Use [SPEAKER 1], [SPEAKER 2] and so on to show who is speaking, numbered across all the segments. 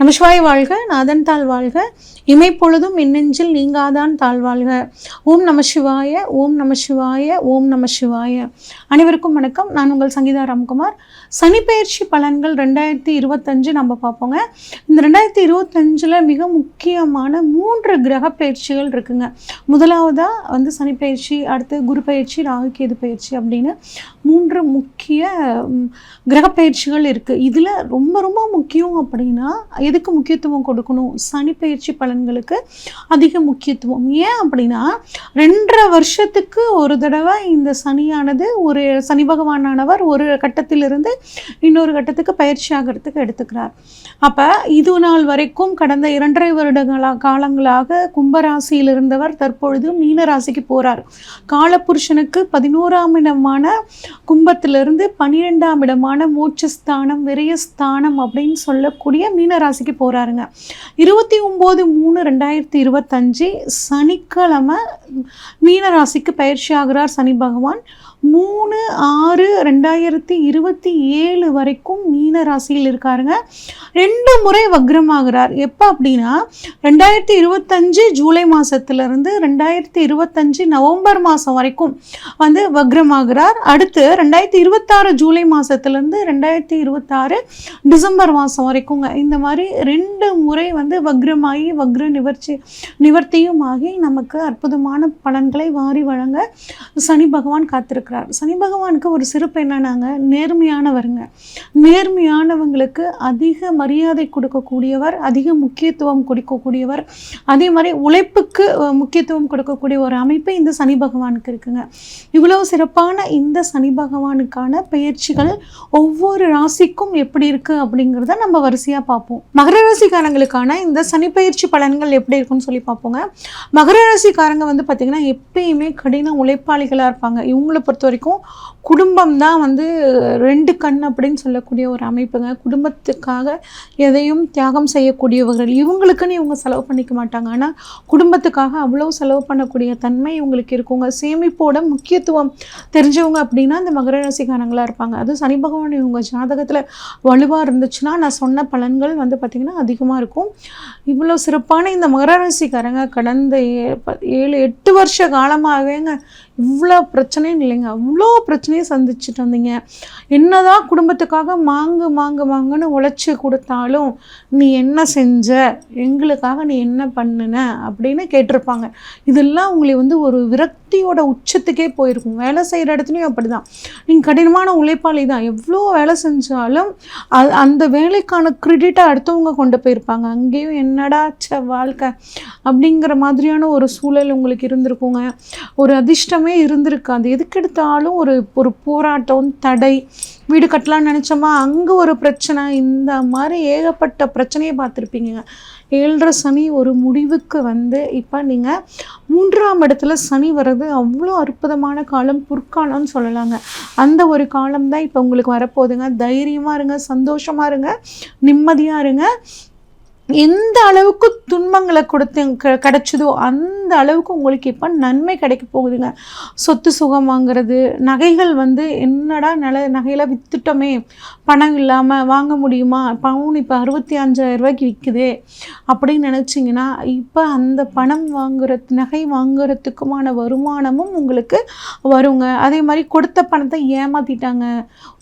[SPEAKER 1] நமசிவாய வாழ்க, நாதன் தாழ் வாழ்க, இமைப்பொழுதும் மின்னெஞ்சில் நீங்காதான் தாழ்வாழ்க. ஓம் நம சிவாய, ஓம் நம சிவாய, ஓம் நம சிவாய. அனைவருக்கும் வணக்கம். நான் உங்கள் சங்கீதா ராம்குமார். சனிப்பெயர்ச்சி பலன்கள் 2025 நம்ம பார்ப்போங்க. இந்த 2025 மிக முக்கியமான 3 கிரக பயிற்சிகள் இருக்குங்க. முதலாவதாக சனிப்பெயர்ச்சி, அடுத்து குரு பயிற்சி, ராகு கேது பயிற்சி அப்படின்னு 3 முக்கிய கிரக பயிற்சிகள் இருக்குது. இதில் ரொம்ப ரொம்ப முக்கியம் அப்படின்னா எதுக்கு முக்கியத்துவம் கொடுக்கணும்? சனி பயிற்சி பலன்களுக்கு அதிக முக்கியத்துவம். ஏன் அப்படின்னா 2.5 வருஷத்துக்கு ஒரு தடவை இந்த சனியானது ஒரு சனி பகவானானவர் ஒரு கட்டத்திலிருந்து இன்னொரு கட்டத்துக்கு பயிற்சி ஆகிறதுக்கு எடுத்துக்கிறார். அப்போ இது நாள் வரைக்கும் கடந்த 2.5 வருட காலங்களாக கும்பராசியில் இருந்தவர் தற்பொழுது மீன ராசிக்கு போகிறார். காலபுருஷனுக்கு 11ஆம் இடமான கும்பத்திலிருந்து 12ஆம் இடமான மோட்சஸ்தானம், விரயஸ்தானம் அப்படின்னு சொல்லக்கூடிய மீனராசிக்கு போகிறாருங்க. 29/3/2025 சனிக்கிழமை மீனராசிக்கு பயிற்சி ஆகிறார் சனி பகவான். 3/6/2027 வரைக்கும் மீன ராசியில் இருக்காருங்க. 2 முறை வக்ரமாகிறார். எப்போ அப்படின்னா 2025 ஜூலை மாதத்துலேருந்து 2025 நவம்பர் மாதம் வரைக்கும் வக்ரமாகிறார். அடுத்து 2026 ஜூலை மாதத்துலேருந்து 2026 டிசம்பர் மாதம் வரைக்குங்க. இந்த மாதிரி 2 முறை வக்ரமாகி வக்ர நிவர்த்தியும் ஆகி நமக்கு அற்புதமான பலன்களை வாரி வழங்க சனி பகவான் காத்திருக்கிறார். சனி பகவானுக்கு ஒரு சிறப்பு என்னன்னாங்க, நேர்மையானவருங்க. நேர்மையானவங்களுக்கு அதிக மரியாதை கொடுக்கக்கூடியவர், அதிக முக்கியத்துவம் கொடுக்கக்கூடியவர். அதே மாதிரி உழைப்புக்கு முக்கியத்துவம் கொடுக்கக்கூடிய ஒரு அமைப்பு இந்த சனி பகவானுக்கு இருக்குங்க. இவ்வளவு சிறப்பான இந்த சனி பகவானுக்கான பயிற்சிகள் ஒவ்வொரு ராசிக்கும் எப்படி இருக்கு அப்படிங்கிறத நம்ம வரிசையாக பார்ப்போம். மகர ராசிக்காரங்களுக்கான இந்த சனி பயிற்சி பலன்கள் எப்படி இருக்குன்னு சொல்லி பார்ப்போங்க. மகர ராசிக்காரங்க பார்த்தீங்கன்னா எப்பயுமே கடின உழைப்பாளிகளாக இருப்பாங்க. இவங்களை பொறுத்த வரைக்கும் குடும்பம் தான் 2 கண் அப்படின்னு சொல்லக்கூடிய ஒரு அமைப்புங்க. குடும்பத்துக்காக எதையும் தியாகம் செய்யக்கூடியவர்கள். இவங்களுக்குன்னு இவங்க செலவு பண்ணிக்க மாட்டாங்க, ஆனால் குடும்பத்துக்காக அவ்வளோ செலவு பண்ணக்கூடிய தன்மை இவங்களுக்கு இருக்குங்க. சேமிப்போட முக்கியத்துவம் தெரிஞ்சவங்க அப்படின்னா இந்த மகர ராசிக்காரங்களாக இருப்பாங்க. அதுவும் சனி பகவான் இவங்க ஜாதகத்தில் வலுவாக இருந்துச்சுன்னா நான் சொன்ன பலன்கள் பார்த்திங்கன்னா அதிகமாக இருக்கும். இவ்வளோ சிறப்பான இந்த மகர ராசிக்காரங்க கடந்த 7-8 வருஷ காலமாகவேங்க இவ்வளோ பிரச்சனையும் இல்லைங்க, அவ்வளோ பிரச்சனையும் சந்திச்சுட்டு வந்தீங்க. என்னதான் குடும்பத்துக்காக மாங்குன்னு உழைச்சி கொடுத்தாலும் நீ என்ன செஞ்ச, எங்களுக்காக நீ என்ன பண்ணுன அப்படின்னு கேட்டிருப்பாங்க. இதெல்லாம் உங்களை ஒரு விரக்தியோட உச்சத்துக்கே போயிருக்கும். வேலை செய்கிற இடத்துலையும் அப்படி தான். நீங்கள் கடினமான உழைப்பாளி தான், எவ்வளோ வேலை செஞ்சாலும் அந்த வேலைக்கான கிரெடிட்டை அடுத்தவங்க கொண்டு போயிருப்பாங்க. அங்கேயும் என்னடா வாழ்க்கை அப்படிங்கிற மாதிரியான ஒரு சூழல் உங்களுக்கு இருந்திருக்குங்க. ஒரு அதிர்ஷ்டமே இருந்திருக்காது. எதுக்கு எடுத்தாலும் ஒரு போராட்டம், தடை. வீடு கட்டலான்னு நினச்சோமா அங்கே ஒரு பிரச்சனை. இந்த மாதிரி ஏகப்பட்ட பிரச்சனையை பார்த்துருப்பீங்க. 7.5 சனி ஒரு முடிவுக்கு இப்போ நீங்கள் 3ஆம் இடத்துல சனி வர்றது அவ்வளோ அற்புதமான காலம், பொற்காலம்னு சொல்லலாங்க. அந்த ஒரு காலம் தான் இப்போ உங்களுக்கு வரப்போகுதுங்க. தைரியமாக இருங்க, சந்தோஷமாக இருங்க, நிம்மதியாக இருங்க. எந்த அளவுக்கு துன்பங்களை கிடைச்சதோ அந்த அளவுக்கு உங்களுக்கு இப்போ நன்மை கிடைக்க போகுதுங்க. சொத்து சுகம் வாங்குறது, நகைகள் என்னடா நகையெல்லாம் விற்றுட்டோமே, பணம் இல்லாமல் வாங்க முடியுமா, பவுன் இப்போ 65,000 ரூபாய்க்கு விற்குதே அப்படின்னு நினச்சிங்கன்னா இப்போ அந்த பணம் நகை வாங்குறதுக்குமான வருமானமும் உங்களுக்கு வருங்க. அதே மாதிரி கொடுத்த பணத்தை ஏமாற்றிட்டாங்க,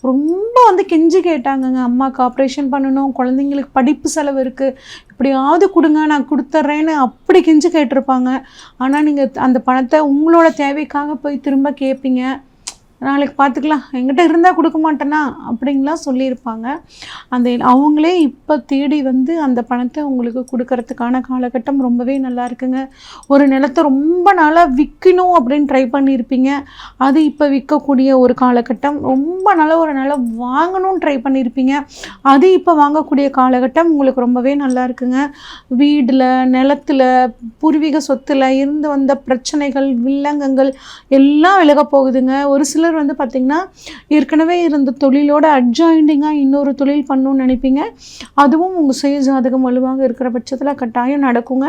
[SPEAKER 1] ரொம்ப கெஞ்சி கேட்டாங்கங்க, அம்மாவுக்கு ஆப்ரேஷன் பண்ணணும், குழந்தைங்களுக்கு படிப்பு செலவு இருக்குது, எப்படியாவது கொடுங்க நான் கொடுத்துட்றேன்னு அப்படி கெஞ்சி கேட்டிருப்பாங்க. ஆனால் நீங்கள் அந்த பணத்தை உங்களோட தேவைக்காக போய் திரும்ப கேட்பீங்க. நாளைக்கு பார்த்துக்கலாம், என்கிட்ட இருந்தால் கொடுக்க மாட்டேனா அப்படின்லாம் சொல்லியிருப்பாங்க. அவங்களே இப்போ தேடி அந்த பணத்தை உங்களுக்கு கொடுக்கறதுக்கான காலகட்டம் ரொம்பவே நல்லா இருக்குங்க. ஒரு நிலத்தை ரொம்ப நாளாக விற்கணும் அப்படின்னு ட்ரை பண்ணியிருப்பீங்க, அது இப்போ விற்கக்கூடிய ஒரு காலகட்டம். ரொம்ப நாளாக ஒரு நிலம் வாங்கணும்னு ட்ரை பண்ணியிருப்பீங்க, அது இப்போ வாங்கக்கூடிய காலகட்டம் உங்களுக்கு ரொம்பவே நல்லா இருக்குங்க. வீடில், நிலத்தில், பூர்வீக சொத்தில் இருந்து வந்த பிரச்சனைகள், வில்லங்கங்கள் எல்லாம் விலக போகுதுங்க. ஒரு சில சிலர் வந்து பார்த்திங்கன்னா ஏற்கனவே இருந்த தொழிலோட அட்ஜாயிண்டிங்காக இன்னொரு தொழில் பண்ணணும்னு நினைப்பீங்க. அதுவும் உங்கள் சுய ஜாதகம் வலுவாக இருக்கிற பட்சத்தில் கட்டாயம் நடக்குங்க.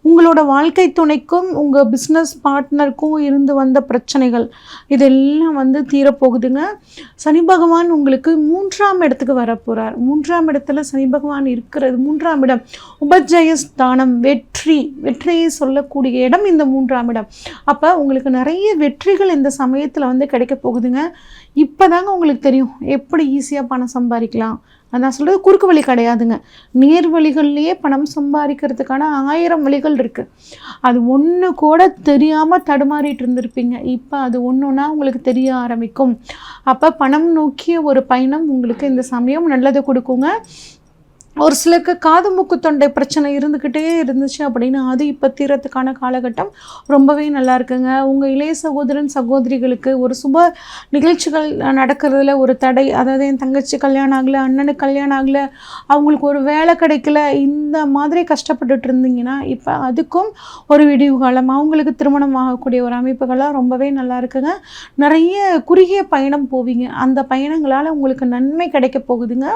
[SPEAKER 1] உங்களோட வாழ்க்கை துணைக்கும் உங்கள் பிஸ்னஸ் பார்ட்னருக்கும் இருந்து வந்த பிரச்சனைகள் இதெல்லாம் வந்து தீரப்போகுதுங்க. சனி பகவான் உங்களுக்கு 3ஆம் இடத்துக்கு வரப்போகிறார். 3ஆம் இடத்துல சனி பகவான் இருக்கிறது 3ஆம் இடம் உபஜயஸ்தானம், வெற்றியை சொல்லக்கூடிய இடம் இந்த 3ஆம் இடம். அப்போ உங்களுக்கு நிறைய வெற்றிகள் இந்த சமயத்தில் வந்து கிடைக்க போகுதுங்க. இப்போ தாங்க உங்களுக்கு தெரியும் எப்படி ஈஸியாக பணம் சம்பாதிக்கலாம். நான் சொல்கிறது குறுக்கு வழி கிடையாதுங்க, நேர் வழிகள்லேயே பணம் சம்பாதிக்கிறதுக்கான 1000 வழிகள் இருக்குது. அது ஒன்று கூட தெரியாமல் தடுமாறிட்டு இருந்திருப்பீங்க. இப்போ அது ஒன்று ஒன்றா உங்களுக்கு தெரிய ஆரம்பிக்கும். அப்போ பணம் நோக்கிய ஒரு பயணம் உங்களுக்கு இந்த சமயம் நல்லதை கொடுக்குங்க. ஒரு சிலருக்கு காது மூக்கு தொண்டை பிரச்சனை இருந்துக்கிட்டே இருந்துச்சு அப்படின்னா அது இப்போ தீரத்துக்கான காலகட்டம் ரொம்பவே நல்லா இருக்குங்க. உங்கள் இளைய சகோதரன் சகோதரிகளுக்கு ஒரு சுப நிகழ்ச்சிகள் நடக்கிறதுல ஒரு தடை, அதாவது என் தங்கச்சி கல்யாணம் ஆகலை, அண்ணனுக்கு கல்யாணம் ஆகலை, அவங்களுக்கு ஒரு வேலை கிடைக்கல, இந்த மாதிரி கஷ்டப்பட்டுட்டு இருந்தீங்கன்னா இப்போ அதுக்கும் ஒரு விடிவு காலம். அவங்களுக்கு திருமணம் ஆகக்கூடிய ஒரு அமைப்புகள்லாம் ரொம்பவே நல்லா இருக்குங்க. நிறைய குறுகிய பயணம் போவீங்க, அந்த பயணங்களால் உங்களுக்கு நன்மை கிடைக்க போகுதுங்க.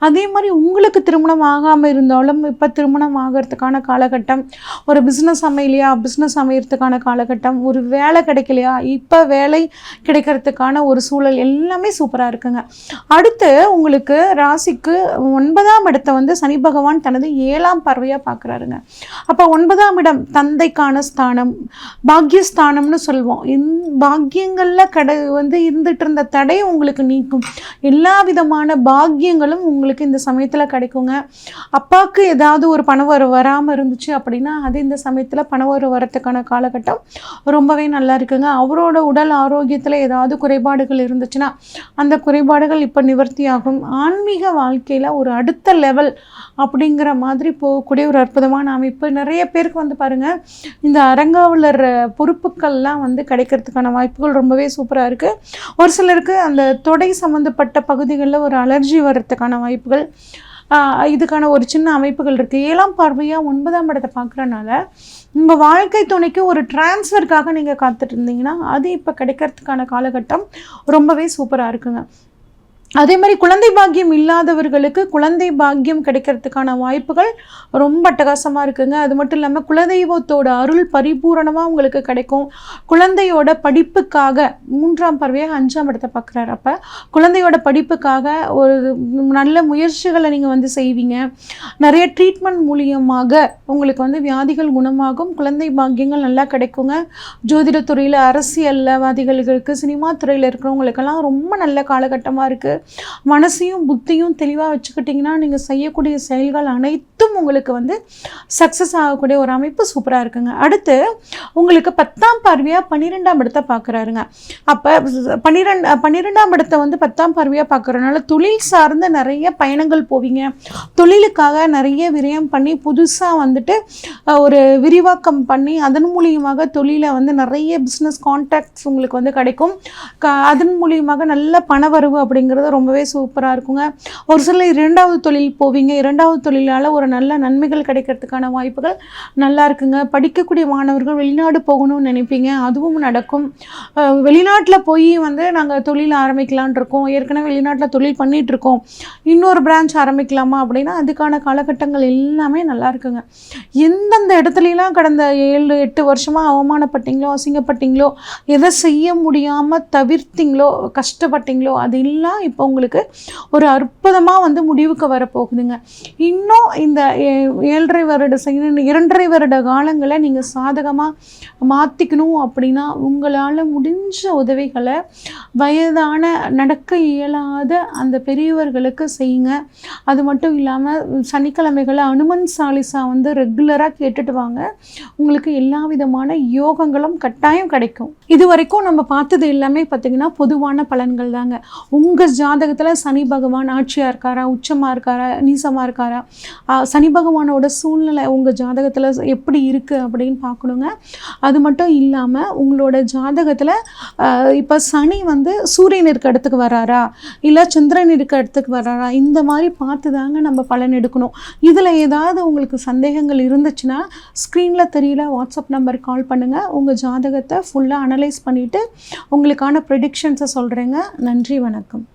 [SPEAKER 1] அதே மாதிரி உங்களுக்கு திருமணம் ஆகாமல் இருந்தாலும் இப்போ திருமணம் ஆகிறதுக்கான காலகட்டம், ஒரு பிஸ்னஸ் அமையலையா பிஸ்னஸ் அமையறதுக்கான காலகட்டம், ஒரு வேலை கிடைக்கலையா இப்போ வேலை கிடைக்கிறதுக்கான ஒரு சூழல் எல்லாமே சூப்பராக இருக்குங்க. அடுத்து உங்களுக்கு ராசிக்கு 9ஆம் இடத்தை வந்து சனி பகவான் தனது 7ஆம் பார்வையாக பார்க்குறாருங்க. அப்போ 9ஆம் இடம் தந்தைக்கான ஸ்தானம், பாக்யஸ்தானம்னு சொல்லுவோம். பாக்கியங்களில் வந்து இருந்துட்டு இருந்த தடை உங்களுக்கு நீக்கும். எல்லா விதமான பாக்கியங்களும் உங்களுக்கு இந்த சமயத்தில் கிடைக்குங்க. அப்பாவுக்கு ஏதாவது ஒரு பணவரவு வராமல் இருந்துச்சு அப்படின்னா அது இந்த சமயத்தில் பணவரவு வரத்துக்கான காலகட்டம் ரொம்பவே நல்லா இருக்குங்க. அவரோட உடல் ஆரோக்கியத்தில் ஏதாவது குறைபாடுகள் இருந்துச்சுன்னா அந்த குறைபாடுகள் இப்போ நிவர்த்தி ஆகும். ஆன்மீக வாழ்க்கையில் ஒரு அடுத்த லெவல் அப்படிங்கிற மாதிரி போகக்கூடிய ஒரு அற்புதமான அமைப்பு. நிறைய பேருக்கு வந்து பாருங்கள் இந்த அரங்காவலர் பொறுப்புக்கள்லாம் வந்து கிடைக்கிறதுக்கான வாய்ப்புகள் ரொம்பவே சூப்பராக இருக்குது. ஒரு சிலருக்கு அந்த தொடை சம்மந்தப்பட்ட பகுதிகளில் ஒரு அலர்ஜி வர்றதுக்கான வாய்ப்புகள், இதுக்கான ஒரு சின்ன அமைப்புகள் இருக்குது. 7ஆம் பார்வையாக 9ஆம் இடத்தை பார்க்குறனால உங்கள் வாழ்க்கை துணைக்கு ஒரு டிரான்ஸ்ஃபருக்காக நீங்கள் காத்துட்டு இருந்தீங்கன்னா அது இப்போ கிடைக்கிறதுக்கான காலகட்டம் ரொம்பவே சூப்பராக இருக்குங்க. அதே மாதிரி குழந்தை பாக்கியம் இல்லாதவர்களுக்கு குழந்தை பாக்கியம் கிடைக்கிறதுக்கான வாய்ப்புகள் ரொம்ப அட்டகாசமாக இருக்குங்க. அது மட்டும் இல்லாமல் குலதெய்வத்தோட அருள் பரிபூரணமாக உங்களுக்கு கிடைக்கும். குழந்தையோட படிப்புக்காக 3ஆம் பார்வையாக 5ஆம் இடத்தை பார்க்குறாரு. அப்போ குழந்தையோட படிப்புக்காக ஒரு நல்ல முயற்சிகளை நீங்கள் வந்து செய்வீங்க. நிறைய ட்ரீட்மெண்ட் மூலியமாக உங்களுக்கு வந்து வியாதிகள் குணமாகும், குழந்தை பாக்கியங்கள் நல்லா கிடைக்குங்க. ஜோதிடத்துறையில் அரசியல்வாதிகளுக்கு, சினிமா துறையில் இருக்கிறவங்களுக்கெல்லாம் ரொம்ப நல்ல காலகட்டமாக இருக்குது. மனசையும் புத்தியும் தெளிவாக வச்சுக்கிட்டிங்கன்னா நீங்கள் செய்யக்கூடிய செயல்கள் அனைத்தும் உங்களுக்கு வந்து சக்ஸஸ் ஆகக்கூடிய ஒரு அமைப்பு சூப்பராக இருக்குங்க. அடுத்து உங்களுக்கு 10ஆம் பார்வையாக 12ஆம் இடத்தை பார்க்குறாருங்க. அப்போ 12ஆம் இடத்தை வந்து 10ஆம் பார்வையாக பார்க்குறதுனால தொழில் சார்ந்த நிறைய பயணங்கள் போவீங்க. தொழிலுக்காக நிறைய விரயம் பண்ணி புதுசாக வந்துட்டு ஒரு விரிவாக்கம் பண்ணி அதன் மூலியமாக தொழிலை வந்து நிறைய பிஸ்னஸ் கான்டாக்ட்ஸ் உங்களுக்கு வந்து கிடைக்கும். அதன் மூலியமாக நல்ல பணவரவு அப்படிங்கிறது ரொம்பவே சூப்பராக இருக்குங்க. ஒரு சில 2வது தொழில் போவீங்க. 2வது தொழிலால் ஒரு நல்ல நன்மைகள் கிடைக்கிறதுக்கான வாய்ப்புகள் நல்லா இருக்குங்க. படிக்கக்கூடிய மாணவர்கள் வெளிநாடு போகணும்னு நினைப்பீங்க, அதுவும் நடக்கும். வெளிநாட்டில் போய் வந்து நாங்கள் தொழில் ஆரம்பிக்கலான் இருக்கோம், ஏற்கனவே வெளிநாட்டில் தொழில் பண்ணிகிட்ருக்கோம், இன்னொரு பிரான்ச் ஆரம்பிக்கலாமா அப்படின்னா அதுக்கான காலகட்டங்கள் எல்லாமே நல்லா இருக்குங்க. எந்தெந்த இடத்துலலாம் கடந்த 7-8 வருஷமாக அவமானப்பட்டீங்களோ, அசிங்கப்பட்டீங்களோ, எதை செய்ய முடியாமல் தவிர்த்தீங்களோ, கஷ்டப்பட்டீங்களோ அது எல்லாம் இப்போ உங்களுக்கு ஒரு அற்புதமாக வந்து முடிவுக்கு வரப்போகுதுங்க. இன்னும் இந்த 2.5 வருட காலங்களை நீங்கள் சாதகமாக மாற்றிக்கணும் அப்படின்னா உங்களால் முடிஞ்ச உதவிகளை வயதான நடக்க இயலாத அந்த பெரியவர்களுக்கு செய்யுங்க. அது மட்டும் இல்லாமல் சனிக்கிழமைகளை அனுமன் சாலிசா வந்து ரெகுலராக கேட்டுட்டு வாங்க. உங்களுக்கு எல்லா விதமான யோகங்களும் கட்டாயம் கிடைக்கும். இது வரைக்கும் நம்ம பார்த்தது எல்லாமே பார்த்திங்கன்னா பொதுவான பலன்கள் தாங்க. உங்கள் ஜாதகத்தில் சனி பகவான் ஆட்சியாக இருக்காரா, உச்சமாக இருக்காரா, நீசமாக இருக்காரா, சனி பகவானோட சூழ்நிலை உங்கள் ஜாதகத்தில் எப்படி இருக்குது அப்படின்னு பார்க்கணுங்க. அது மட்டும் இல்லாமல் உங்களோட ஜாதகத்தில் இப்போ சனி வந்து சூரியன் இருக்க இடத்துக்கு வராரா இல்லை சந்திரன் இருக்க இடத்துக்கு வராரா, இந்த மாதிரி பார்த்து தாங்க நம்ம பலன் எடுக்கணும். இதில் ஏதாவது உங்களுக்கு சந்தேகங்கள் இருந்துச்சுன்னா ஸ்க்ரீனில் தெரியல வாட்ஸ்அப் நம்பர் கால் பண்ணுங்கள். உங்கள் ஜாதகத்தை ஃபுல்லாக அனலைஸ் பண்ணிவிட்டு உங்களுக்கான ப்ரெடிக்ஷன்ஸை சொல்கிறேங்க. நன்றி, வணக்கம்.